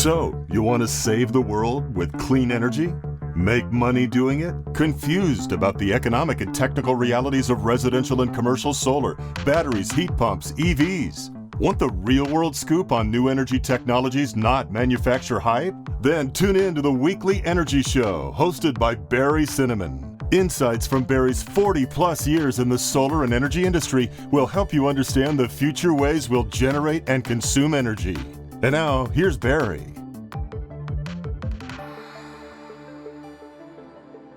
So, you want to save the world with clean energy? Make money doing it? Confused about the economic and technical realities of residential and commercial solar, batteries, heat pumps, EVs? Want the real-world scoop on new energy technologies, not manufacturer hype? Then tune in to the Weekly Energy Show, hosted by Barry Cinnamon. Insights from Barry's 40-plus years in the solar and energy industry will help you understand the future ways we'll generate and consume energy. And now, here's Barry.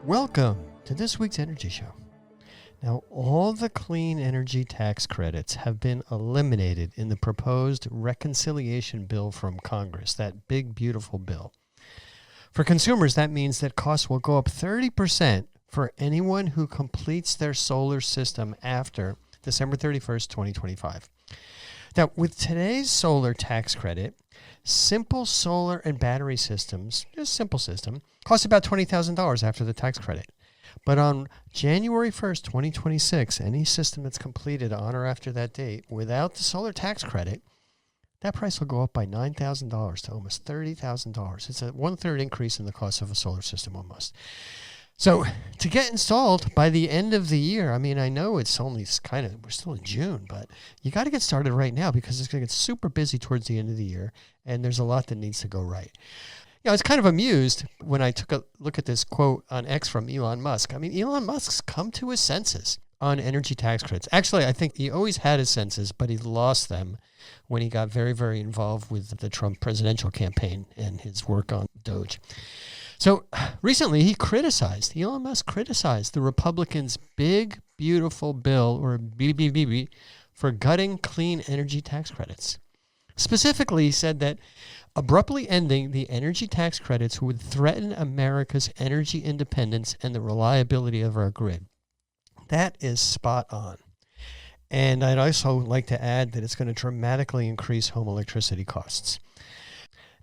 Welcome to this week's Energy Show. Now, all the clean energy tax credits have been eliminated in the proposed reconciliation bill from Congress, that big, beautiful bill. For consumers, that means that costs will go up 30% for anyone who completes their solar system after December 31st, 2025. Now, with today's solar tax credit, simple solar and battery systems, just simple system, cost about $20,000 after the tax credit. But on January 1st, 2026, any system that's completed on or after that date without the solar tax credit, that price will go up by $9,000 to almost $30,000. It's a 1/3 increase in the cost of a solar system almost. So to get installed by the end of the year, I mean, I know it's only we're still in June, but you got to get started right now because it's going to get super busy towards the end of the year, and there's a lot that needs to go right. I was kind of amused when I took a look at this quote on X from Elon Musk. I mean, Elon Musk's come to his senses on energy tax credits. Actually, I think he always had his senses, but he lost them when he got very, very involved with the Trump presidential campaign and his work on Doge. So recently Elon Musk criticized the Republicans' big, beautiful bill, or BBBB, for gutting clean energy tax credits. Specifically, he said that abruptly ending the energy tax credits would threaten America's energy independence and the reliability of our grid. That is spot on. And I'd also like to add that it's going to dramatically increase home electricity costs.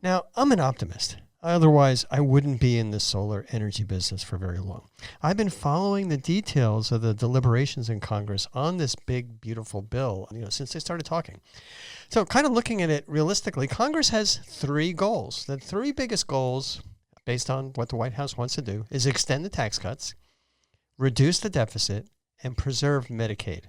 Now, I'm an optimist. Otherwise, I wouldn't be in the solar energy business for very long. I've been following the details of the deliberations in Congress on this big, beautiful bill, since they started talking. So kind of looking at it realistically, Congress has three goals. The three biggest goals, based on what the White House wants to do, is extend the tax cuts, reduce the deficit, and preserve Medicaid.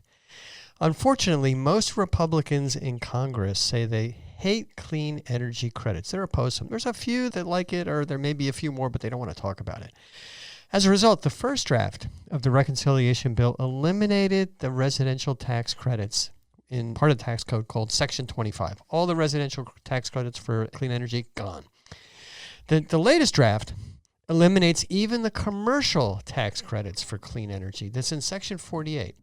Unfortunately, most Republicans in Congress say they hate clean energy credits. They're opposed to them. There's a few that like it, or there may be a few more, but they don't want to talk about it. As a result, the first draft of the reconciliation bill eliminated the residential tax credits in part of the tax code called Section 25. All the residential tax credits for clean energy, gone. The latest draft eliminates even the commercial tax credits for clean energy. That's in Section 48.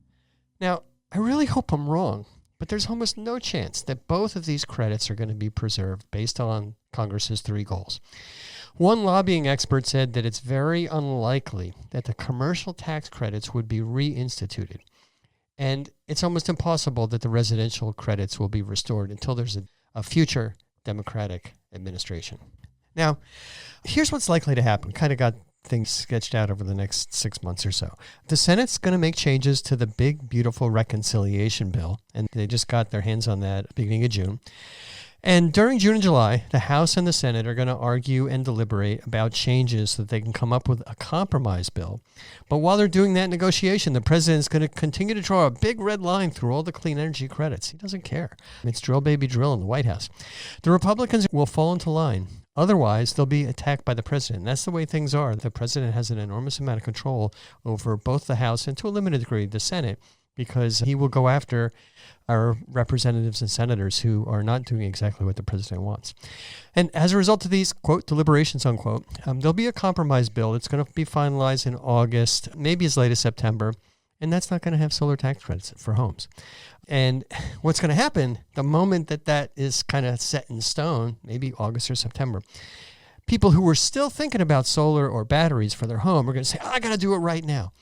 Now, I really hope I'm wrong, but there's almost no chance that both of these credits are going to be preserved based on Congress's three goals. One lobbying expert said that it's very unlikely that the commercial tax credits would be reinstituted. And it's almost impossible that the residential credits will be restored until there's a future Democratic administration. Now, here's what's likely to happen. Kind of got things sketched out over the next 6 months or so. The Senate's going to make changes to the big, beautiful reconciliation bill, and they just got their hands on that at the beginning of June. And during June and July, the House and the Senate are going to argue and deliberate about changes so that they can come up with a compromise bill. But while they're doing that negotiation, the president is going to continue to draw a big red line through all the clean energy credits. He doesn't care. It's drill, baby, drill in the White House. The Republicans will fall into line. Otherwise, they'll be attacked by the president. That's the way things are. The president has an enormous amount of control over both the House and, to a limited degree, the Senate, because he will go after our representatives and senators who are not doing exactly what the president wants. And as a result of these, quote, deliberations, unquote, there'll be a compromise bill. It's going to be finalized in August, maybe as late as September, and that's not going to have solar tax credits for homes. And what's going to happen the moment that is kind of set in stone, maybe August or September, people who were still thinking about solar or batteries for their home are going to say, I got to do it right now.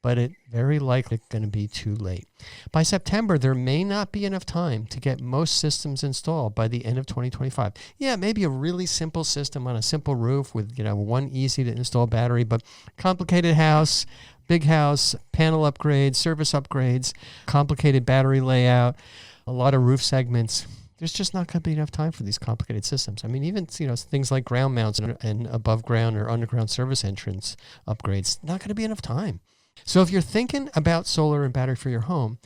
But it very likely going to be too late. By September, there may not be enough time to get most systems installed by the end of 2025. Yeah, maybe a really simple system on a simple roof with, one easy to install battery, but complicated house, big house, panel upgrades, service upgrades, complicated battery layout, a lot of roof segments. there's just not going to be enough time for these complicated systems. I mean, even things like ground mounts and above ground or underground service entrance upgrades, not going to be enough time. So if you're thinking about solar and battery for your home,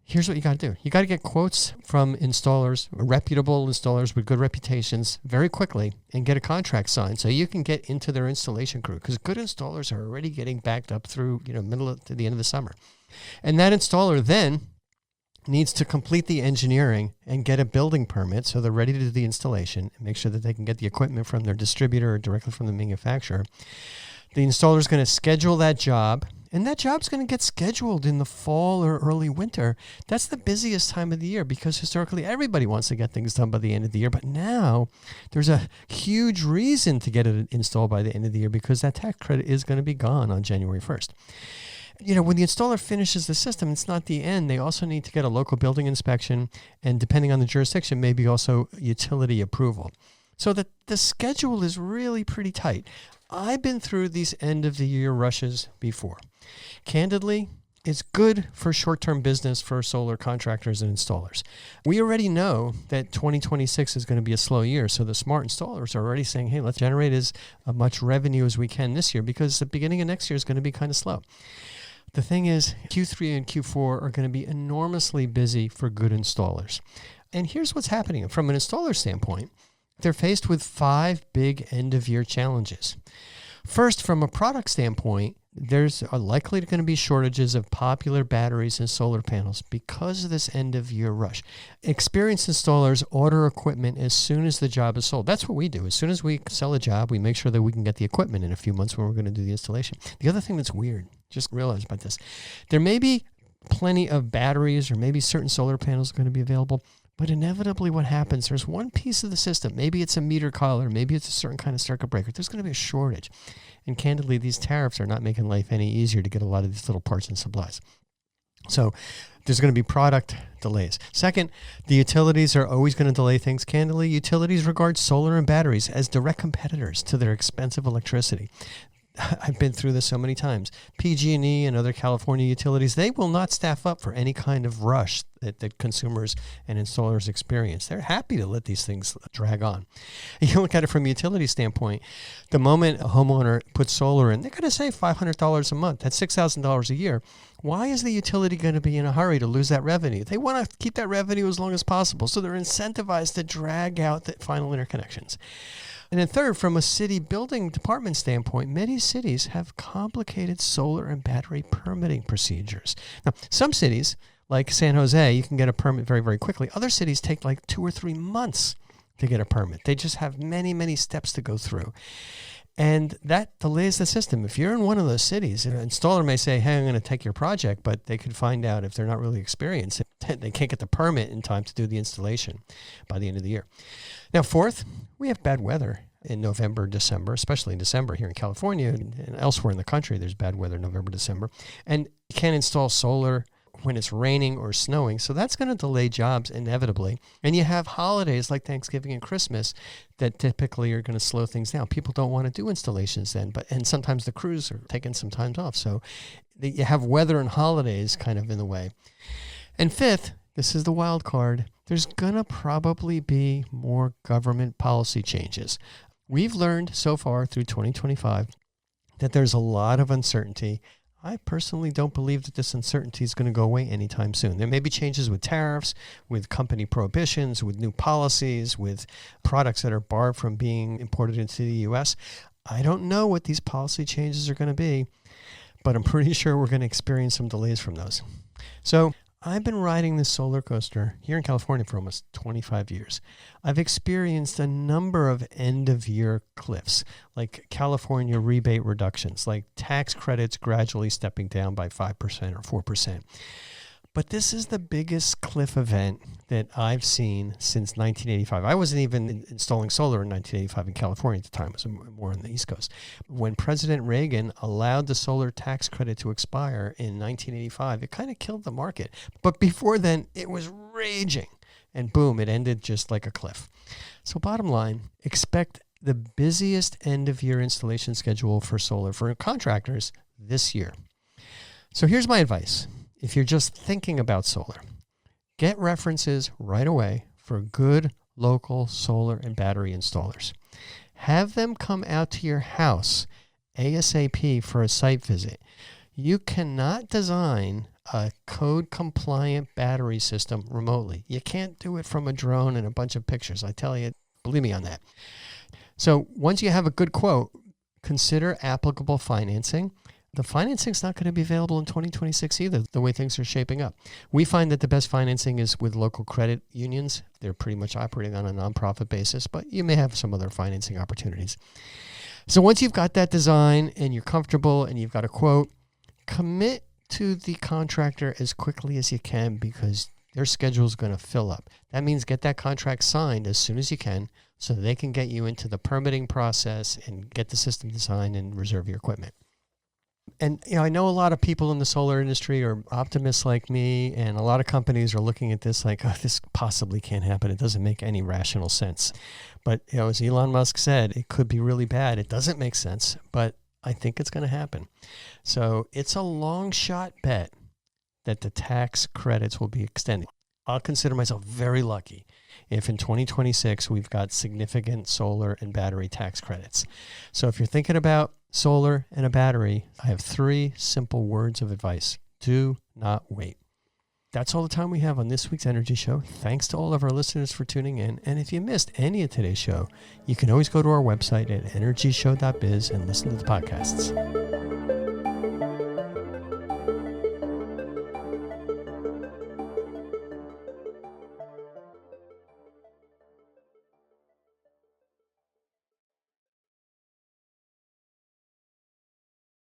here's what you got to do. You got to get quotes from installers, reputable installers with good reputations very quickly, and get a contract signed so you can get into their installation crew, because good installers are already getting backed up through middle to the end of the summer. And that installer then needs to complete the engineering and get a building permit so they're ready to do the installation and make sure that they can get the equipment from their distributor or directly from the manufacturer. The installer is going to schedule that job, and that job's going to get scheduled in the fall or early winter. That's the busiest time of the year because historically everybody wants to get things done by the end of the year. But now there's a huge reason to get it installed by the end of the year because that tax credit is going to be gone on January 1st. When the installer finishes the system, it's not the end. They also need to get a local building inspection, and depending on the jurisdiction, maybe also utility approval. So the schedule is really pretty tight. I've been through these end-of-the-year rushes before. Candidly, it's good for short-term business for solar contractors and installers. We already know that 2026 is going to be a slow year, so the smart installers are already saying, hey, let's generate as much revenue as we can this year because the beginning of next year is going to be kind of slow. The thing is, Q3 and Q4 are going to be enormously busy for good installers. And here's what's happening. From an installer standpoint, they're faced with 5 big end-of-year challenges. First, from a product standpoint, there's likely going to be shortages of popular batteries and solar panels because of this end-of-year rush. Experienced installers order equipment as soon as the job is sold. That's what we do. As soon as we sell a job, we make sure that we can get the equipment in a few months when we're going to do the installation. The other thing that's weird, just realize about this, there may be plenty of batteries or maybe certain solar panels are going to be available, but inevitably what happens, there's one piece of the system, maybe it's a meter collar, maybe it's a certain kind of circuit breaker, there's going to be a shortage. And candidly, these tariffs are not making life any easier to get a lot of these little parts and supplies. So there's going to be product delays. Second, the utilities are always going to delay things. Candidly, utilities regard solar and batteries as direct competitors to their expensive electricity. I've been through this so many times. PG&E and other California utilities, they will not staff up for any kind of rush that consumers and installers experience. They're happy to let these things drag on. You look at it from a utility standpoint, the moment a homeowner puts solar in, they're going to save $500 a month. That's $6,000 a year. Why is the utility going to be in a hurry to lose that revenue? They want to keep that revenue as long as possible, so they're incentivized to drag out the final interconnections. And then third, from a city building department standpoint, many cities have complicated solar and battery permitting procedures. Now, some cities, like San Jose, you can get a permit very, very quickly. Other cities take like 2 or 3 months to get a permit. They just have many, many steps to go through. And that delays the system. If you're in one of those cities, an installer may say, hey, I'm going to take your project, but they could find out if they're not really experienced, they can't get the permit in time to do the installation by the end of the year. Now, fourth, we have bad weather in November, December, especially in December here in California and elsewhere in the country. There's bad weather in November, December. And you can't install solar when it's raining or snowing. So that's going to delay jobs inevitably. And you have holidays like Thanksgiving and Christmas that typically are going to slow things down. People don't want to do installations then, and sometimes the crews are taking some time off. So you have weather and holidays kind of in the way. And fifth, this is the wild card, there's going to probably be more government policy changes. We've learned so far through 2025 that there's a lot of uncertainty. I personally don't believe that this uncertainty is going to go away anytime soon. There may be changes with tariffs, with company prohibitions, with new policies, with products that are barred from being imported into the U.S. I don't know what these policy changes are going to be, but I'm pretty sure we're going to experience some delays from those. So I've been riding this solar coaster here in California for almost 25 years. I've experienced a number of end-of-year cliffs, like California rebate reductions, like tax credits gradually stepping down by 5% or 4%. But this is the biggest cliff event that I've seen since 1985. I wasn't even installing solar in 1985 in California at the time. It was more on the East Coast. When President Reagan allowed the solar tax credit to expire in 1985, it kind of killed the market. But before then, it was raging. And boom, it ended just like a cliff. So bottom line, expect the busiest end-of-year installation schedule for solar for contractors this year. So here's my advice. If you're just thinking about solar, get references right away for good local solar and battery installers. Have them come out to your house ASAP for a site visit. You cannot design a code-compliant battery system remotely. You can't do it from a drone and a bunch of pictures. I tell you, believe me on that. So once you have a good quote, consider applicable financing. The financing's not going to be available in 2026 either, the way things are shaping up. We find that the best financing is with local credit unions. They're pretty much operating on a nonprofit basis, but you may have some other financing opportunities. So once you've got that design and you're comfortable and you've got a quote, commit to the contractor as quickly as you can because their schedule is going to fill up. That means get that contract signed as soon as you can so they can get you into the permitting process and get the system designed and reserve your equipment. And I know a lot of people in the solar industry are optimists like me, and a lot of companies are looking at this like, oh, this possibly can't happen. It doesn't make any rational sense. But as Elon Musk said, it could be really bad. It doesn't make sense, but I think it's going to happen. So it's a long shot bet that the tax credits will be extended. I'll consider myself very lucky if in 2026 we've got significant solar and battery tax credits. So if you're thinking about solar and a battery, I have 3 simple words of advice. Do not wait. That's all the time we have on this week's Energy Show. Thanks to all of our listeners for tuning in. And if you missed any of today's show, you can always go to our website at energyshow.biz and listen to the podcasts.